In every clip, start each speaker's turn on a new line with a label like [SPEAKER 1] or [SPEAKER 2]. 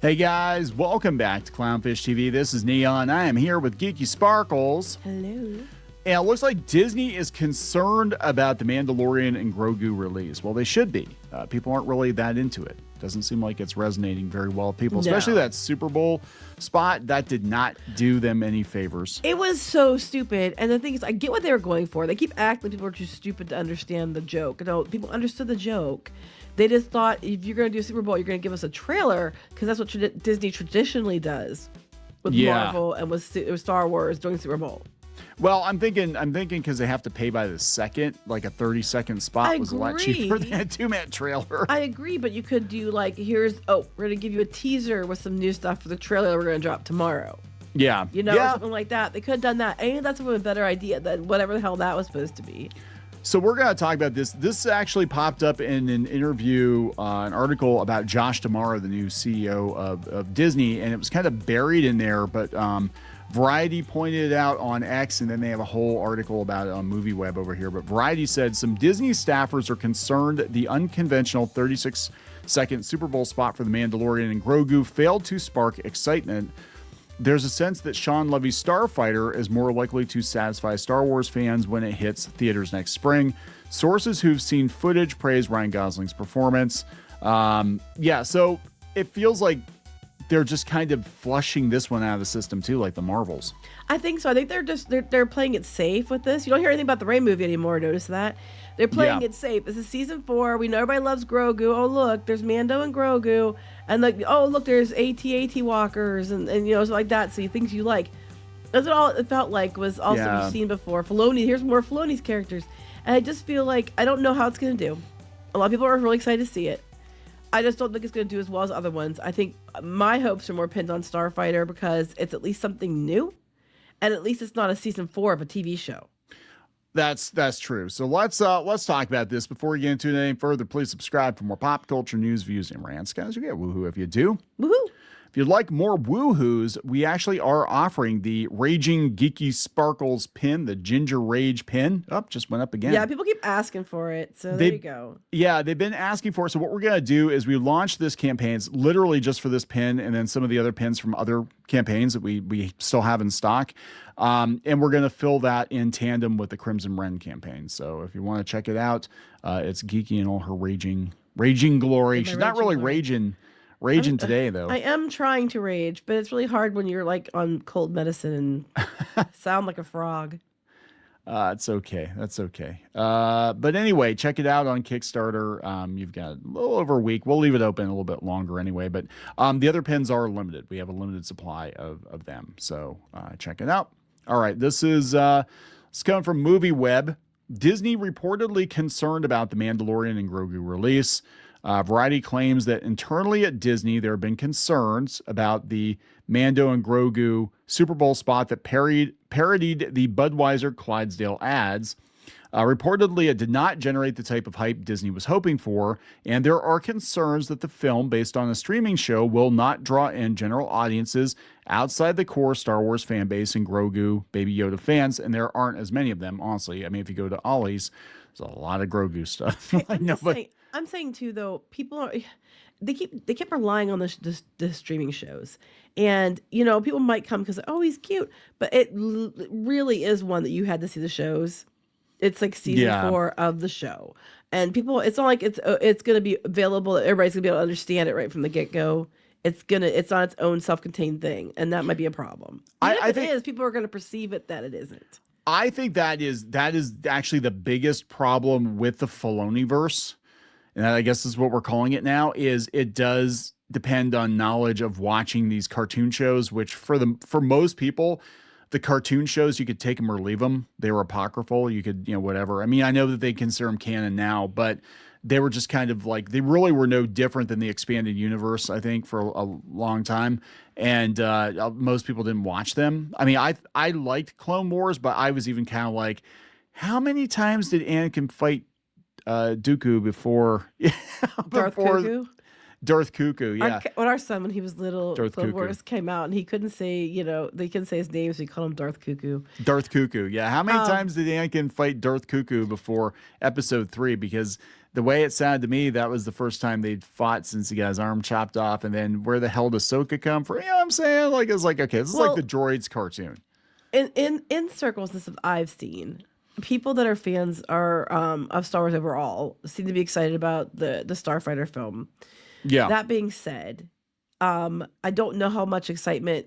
[SPEAKER 1] Hey guys, welcome back to Clownfish TV. This is Kneon. I am here with Geeky Sparkles.
[SPEAKER 2] Hello.
[SPEAKER 1] And it looks like Disney is concerned about the Mandalorian and Grogu release. Well, they should be. People aren't really that into it. Doesn't seem like it's resonating very well with people, especially that Super Bowl spot. That did not do them any favors.
[SPEAKER 2] It was so stupid. And the thing is, I get what they were going for. They keep acting like people are too stupid to understand the joke. No, people understood the joke. They just thought, if you're going to do a Super Bowl, you're going to give us a trailer, because that's what Disney traditionally does with Marvel and with Star Wars during Super Bowl.
[SPEAKER 1] Well, I'm thinking because they have to pay by the second, like a 30-second spot was a lot cheaper than a 2-minute trailer.
[SPEAKER 2] I agree, but you could do like, we're going to give you a teaser with some new stuff for the trailer we're going to drop tomorrow.
[SPEAKER 1] Yeah.
[SPEAKER 2] Or something like that. They could have done that. I think that's a better idea than whatever the hell that was supposed to be.
[SPEAKER 1] So we're going to talk about this. This actually popped up in an interview, an article about Josh D'Amaro, the new CEO of Disney, and it was kind of buried in there, but Variety pointed it out on X, and then they have a whole article about it on MovieWeb over here. But Variety said some Disney staffers are concerned the unconventional 36-second Super Bowl spot for The Mandalorian and Grogu failed to spark excitement. There's a sense that Sean Levy's Starfighter is more likely to satisfy Star Wars fans when it hits theaters next spring. Sources who've seen footage praise Ryan Gosling's performance. So it feels like they're just kind of flushing this one out of the system too, like the Marvels.
[SPEAKER 2] I think so. I think they're playing it safe with this. You don't hear anything about the Rey movie anymore. Notice that they're playing it safe. This is season 4. We know everybody loves Grogu. Oh look, there's Mando and Grogu, and like look, there's AT-AT walkers and so like that. So you things you like. That's what all it felt like was also we've seen before. Filoni, here's more Filoni's characters, and I just feel like I don't know how it's gonna do. A lot of people are really excited to see it. I just don't think it's going to do as well as other ones. I think my hopes are more pinned on Starfighter because it's at least something new, and at least it's not a season 4 of a TV show.
[SPEAKER 1] That's true. So let's talk about this. Before we get into it any further, please subscribe for more pop culture news, views, and rants. Guys, you get woohoo if you do.
[SPEAKER 2] Woohoo!
[SPEAKER 1] If you'd like more woohoos, we actually are offering the Raging Geeky Sparkles pin, the Ginger Rage pin. Just went up again.
[SPEAKER 2] Yeah, people keep asking for it, so there you go.
[SPEAKER 1] Yeah, they've been asking for it. So what we're going to do is we launched this campaign. It's literally just for this pin and then some of the other pins from other campaigns that we still have in stock. And we're going to fill that in tandem with the Crimson Wren campaign. So if you want to check it out, it's Geeky in all her raging glory. She's not really raging today, though.
[SPEAKER 2] I am trying to rage, but it's really hard when you're like on cold medicine and sound like a frog.
[SPEAKER 1] It's okay. That's okay. But anyway, check it out on Kickstarter. You've got a little over a week. We'll leave it open a little bit longer anyway. But the other pins are limited. We have a limited supply of them. So check it out. All right. This is it's coming from MovieWeb. Disney reportedly concerned about the Mandalorian and Grogu release. Variety claims that internally at Disney, there have been concerns about the Mando and Grogu Super Bowl spot that parodied the Budweiser Clydesdale ads. Reportedly, it did not generate the type of hype Disney was hoping for, and there are concerns that the film, based on a streaming show, will not draw in general audiences outside the core Star Wars fan base and Grogu Baby Yoda fans, and there aren't as many of them, honestly. I mean, if you go to Ollie's, there's a lot of Grogu stuff.
[SPEAKER 2] I'm saying too, though, people they keep relying on the streaming shows, and people might come because he's cute, but it really is one that you had to see the shows. It's like season 4 of the show, and people, it's not like it's going to be available. Everybody's going to be able to understand it right from the get go. It's on its own self-contained thing, and that might be a problem. I think people are going to perceive it that it isn't.
[SPEAKER 1] I think that is actually the biggest problem with the Filoniverse. And I guess is what we're calling it now, is it does depend on knowledge of watching these cartoon shows, which for most people, the cartoon shows, you could take them or leave them. They were apocryphal. You could, whatever. I mean, I know that they consider them canon now, but they were just kind of like, they really were no different than the expanded universe, I think, for a long time. And most people didn't watch them. I mean, I liked Clone Wars, but I was even kind of like, how many times did Anakin fight Dooku before
[SPEAKER 2] Darth Grogu?
[SPEAKER 1] Darth Cuckoo, yeah.
[SPEAKER 2] When our son, when he was little,
[SPEAKER 1] Darth
[SPEAKER 2] Clone
[SPEAKER 1] Cuckoo.
[SPEAKER 2] Wars came out, and he couldn't say, they couldn't say his name, so he called him Darth Cuckoo.
[SPEAKER 1] Darth Cuckoo, yeah. How many
[SPEAKER 2] Um,
[SPEAKER 1] times did Anakin fight Darth Cuckoo before episode 3? Because the way it sounded to me, that was the first time they'd fought since he got his arm chopped off. And then where the hell does Ahsoka come from? You know what I'm saying? Like, it's like, okay, this is like the droids cartoon.
[SPEAKER 2] in circles, this is what I've seen. People that are fans of Star Wars overall seem to be excited about the Starfighter film.
[SPEAKER 1] Yeah.
[SPEAKER 2] That being said, I don't know how much excitement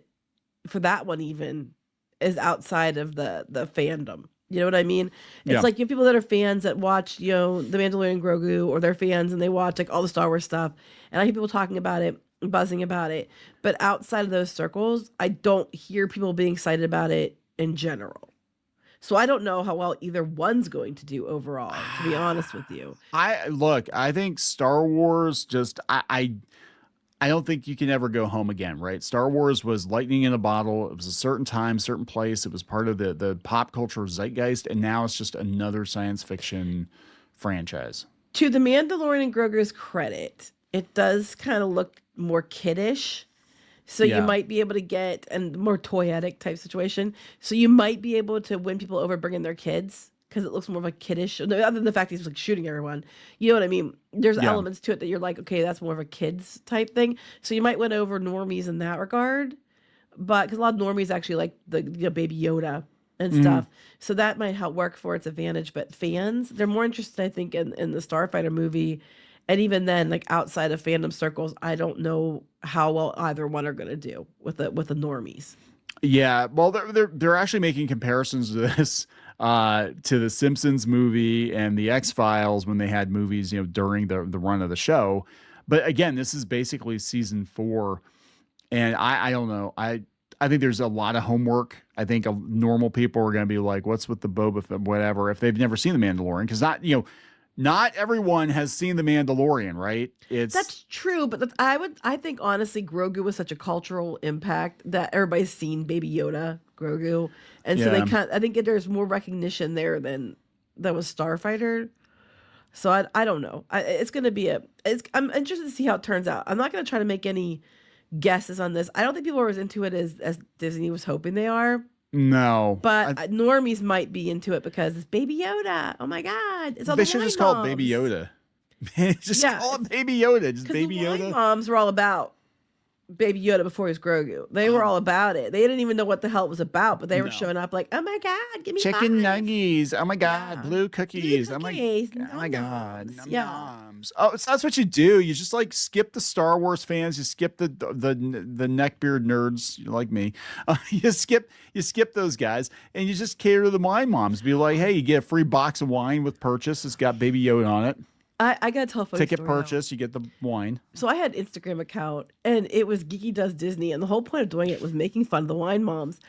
[SPEAKER 2] for that one even is outside of the fandom. You know what I mean? It's like you have people that are fans that watch, The Mandalorian and Grogu, or they're fans and they watch like all the Star Wars stuff. And I hear people talking about it, buzzing about it. But outside of those circles, I don't hear people being excited about it in general. So I don't know how well either one's going to do overall, to be honest with you.
[SPEAKER 1] I think Star Wars I don't think you can ever go home again, right? Star Wars was lightning in a bottle. It was a certain time, certain place. It was part of the pop culture zeitgeist, and now it's just another science fiction franchise.
[SPEAKER 2] To the Mandalorian and Grogu's credit, it does kind of look more kiddish. So you might be able to get and more toyetic type situation. So you might be able to win people over bringing their kids because it looks more of a kiddish. Other than the fact he's like shooting everyone, you know what I mean. There's elements to it that you're like, okay, that's more of a kids type thing. So you might win over normies in that regard, but because a lot of normies actually like the Baby Yoda and stuff, so that might help work for its advantage. But fans, they're more interested, I think, in the Starfighter movie. And even then, like outside of fandom circles, I don't know how well either one are going to do with the normies.
[SPEAKER 1] Yeah, well, they're actually making comparisons to this to the Simpsons movie and the X-Files when they had movies, during the run of the show. But again, this is basically season 4, and I don't know. I think there's a lot of homework. I think normal people are going to be like, "What's with the Boba Fett, whatever?" If they've never seen The Mandalorian, because not everyone has seen The Mandalorian, right?
[SPEAKER 2] That's true, but I think honestly, Grogu was such a cultural impact that everybody's seen Baby Yoda, Grogu, and so I think there's more recognition there than was Starfighter. So I don't know. It's going to be I'm interested to see how it turns out. I'm not going to try to make any guesses on this. I don't think people are as into it as Disney was hoping they are.
[SPEAKER 1] No,
[SPEAKER 2] but normies might be into it because it's Baby Yoda. Oh my God! It's all
[SPEAKER 1] they should just call it Baby Yoda. Just call it Baby Yoda. Just Baby
[SPEAKER 2] the
[SPEAKER 1] Yoda.
[SPEAKER 2] Moms were all about Baby Yoda before he was Grogu. They were all about it. They didn't even know what the hell it was about, but they were showing up like, "Oh my God, give me
[SPEAKER 1] chicken
[SPEAKER 2] 5.
[SPEAKER 1] nuggies! Oh my God, blue cookies!
[SPEAKER 2] Blue
[SPEAKER 1] Oh my God, nums. Oh, so that's what you do. You just like skip the Star Wars fans. You skip the neckbeard nerds like me. You skip those guys, and you just cater to the wine moms. Be like, hey, you get a free box of wine with purchase. It's got Baby Yoda on it.
[SPEAKER 2] I gotta tell a funny
[SPEAKER 1] ticket
[SPEAKER 2] story
[SPEAKER 1] purchase, you get the wine.
[SPEAKER 2] So I had an Instagram account, and it was Geeky Does Disney, and the whole point of doing it was making fun of the wine moms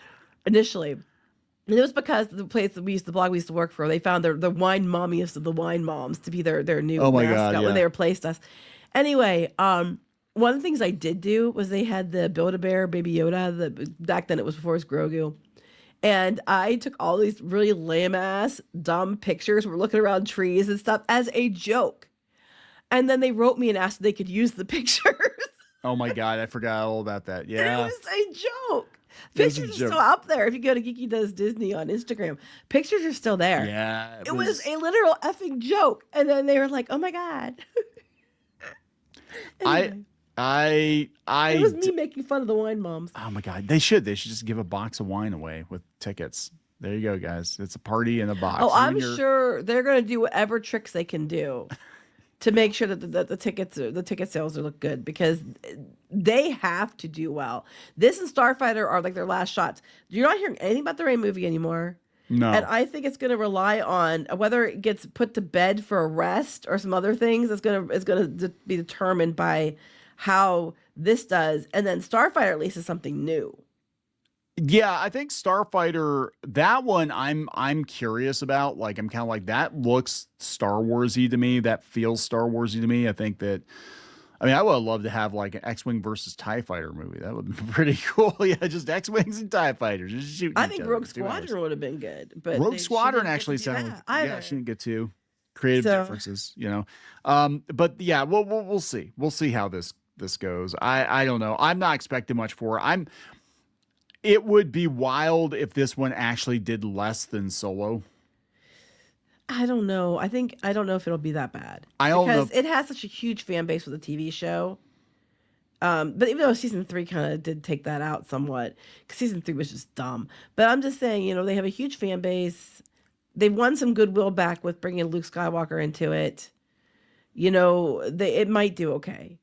[SPEAKER 2] initially. And it was because the place that the blog we used to work for, they found the wine mommiest of the wine moms to be their new mascot when they replaced us. Anyway, one of the things I did do was they had the Build-A-Bear Baby Yoda. Back then it was before it was Grogu. And I took all these really lame-ass, dumb pictures. We're looking around trees and stuff as a joke. And then they wrote me and asked if they could use the pictures.
[SPEAKER 1] Oh, my God. I forgot all about that. Yeah.
[SPEAKER 2] And it was a joke. Pictures are still up there. If you go to Geeky Does Disney on Instagram, pictures are still there.
[SPEAKER 1] Yeah.
[SPEAKER 2] It was a literal effing joke. And then they were like, oh, my God. Anyway. It was me making fun of the wine moms.
[SPEAKER 1] Oh my God, they should just give a box of wine away with tickets. There you go, guys. It's a party in a box.
[SPEAKER 2] Oh, I'm sure they're gonna do whatever tricks they can do to make sure that the ticket sales look good, because they have to do well. This and Starfighter are like their last shots. You're not hearing anything about the Rey movie anymore.
[SPEAKER 1] No.
[SPEAKER 2] And I think it's going to rely on whether it gets put to bed for a rest or some other things. It's going to be determined by how this does, and then Starfighter at least is something new.
[SPEAKER 1] Yeah, I think Starfighter, that one I'm curious about. Like, I'm kind of like, that looks Star Warsy to me. That feels Star Warsy to me. I would love to have like an X-Wing versus TIE Fighter movie. That would be pretty cool. Yeah, just X-Wings and TIE Fighters just shooting.
[SPEAKER 2] I think Rogue Squadron would have been good, but
[SPEAKER 1] Rogue Squadron actually sounded. Yeah, she didn't get to. creative
[SPEAKER 2] So
[SPEAKER 1] differences, you know. But yeah, we'll see. We'll see how this goes. I don't know. I'm not expecting much for it. It would be wild if this one actually did less than Solo.
[SPEAKER 2] I don't know. I don't know if it'll be that bad
[SPEAKER 1] I don't know.
[SPEAKER 2] because it has such a huge fan base with the TV show. But even though season 3 kind of did take that out somewhat, because season 3 was just dumb. But I'm just saying, you know, they have a huge fan base. They've won some goodwill back with bringing Luke Skywalker into it. You know, it might do okay.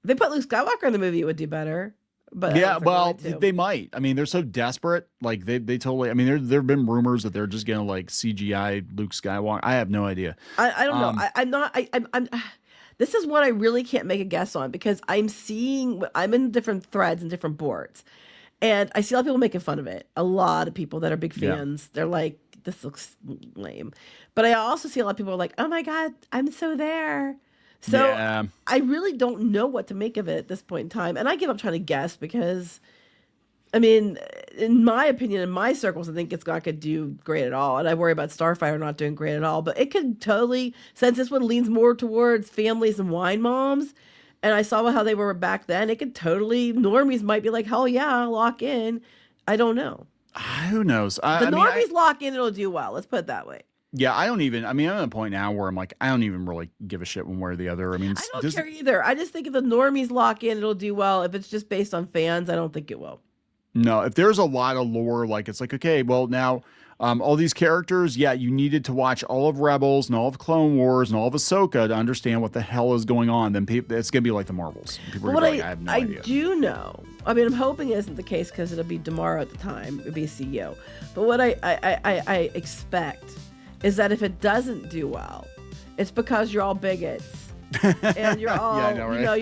[SPEAKER 2] If they put Luke Skywalker in the movie, it would do better. But
[SPEAKER 1] yeah, well, they might. I mean, they're so desperate. Like they totally. I mean, there have been rumors that they're just gonna like CGI Luke Skywalker. I have no idea.
[SPEAKER 2] I don't know. I'm not. I'm. This is one I really can't make a guess on because I'm in different threads and different boards, and I see a lot of people making fun of it. A lot of people that are big fans. They're like, this looks lame. But I also see a lot of people are like, oh my god, I'm so there. So
[SPEAKER 1] yeah.
[SPEAKER 2] I really don't know what to make of it at this point in time. And I give up trying to guess because, I mean, in my opinion, in my circles, I think it's not going to do great at all. And I worry about Starfighter not doing great at all. But it could totally, since this one leans more towards families and wine moms, and I saw how they were back then, it could totally, normies might be like, hell yeah, lock in. I don't know.
[SPEAKER 1] Who knows?
[SPEAKER 2] Normies lock in, it'll do well. Let's put it that way.
[SPEAKER 1] Yeah, I'm at a point now where I'm like, I don't even really give a shit one way or the other. I mean,
[SPEAKER 2] I don't care either. I just think if the normies lock in, it'll do well. If it's just based on fans, I don't think it will.
[SPEAKER 1] No, if there's a lot of lore, like it's like, okay, well now, all these characters, yeah, you needed to watch all of Rebels and all of Clone Wars and all of Ahsoka to understand what the hell is going on. Then it's gonna be like the Marvels. People are gonna be like, I have no idea.
[SPEAKER 2] I do know. I mean, I'm hoping it isn't the case because it'll be tomorrow at the time. It'll be CEO. But what I expect is that if it doesn't do well, it's because you're all bigots and you're all,
[SPEAKER 1] yeah, I know, right?
[SPEAKER 2] you know,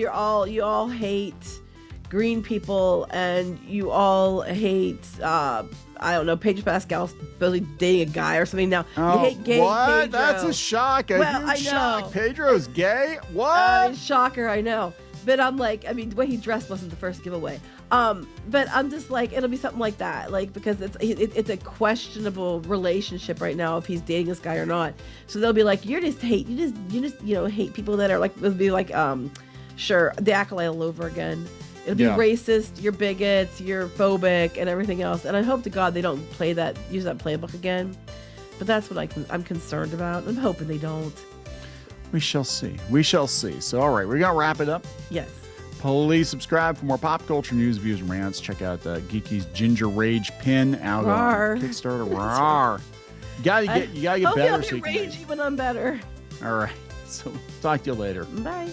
[SPEAKER 2] you all hate green people and you all hate, I don't know, Pedro Pascal's really dating a guy or something now. You hate gay
[SPEAKER 1] what?
[SPEAKER 2] Pedro.
[SPEAKER 1] That's a shock.
[SPEAKER 2] I
[SPEAKER 1] Huge
[SPEAKER 2] know.
[SPEAKER 1] shock. Pedro's gay? What?
[SPEAKER 2] Shocker, I know. But I'm like, I mean, the way he dressed wasn't the first giveaway. But I'm just like, it'll be something like that, like because it's a questionable relationship right now if he's dating this guy or not. So they'll be like, you just hate hate people that are like, it'll be like, sure, the acolyte all over again. It'll be racist, you're bigots, you're phobic, and everything else. And I hope to God they don't use that playbook again. But that's what I'm concerned about. I'm hoping they don't.
[SPEAKER 1] We shall see. We shall see. So, all right, we're going to wrap it up.
[SPEAKER 2] Yes.
[SPEAKER 1] Please subscribe for more pop culture news, views, and rants. Check out Geeky's Ginger Rage pin out on Kickstarter. Rawr. You gotta get better.
[SPEAKER 2] I'll be rage when I'm better.
[SPEAKER 1] All right. So, talk to you later.
[SPEAKER 2] Bye.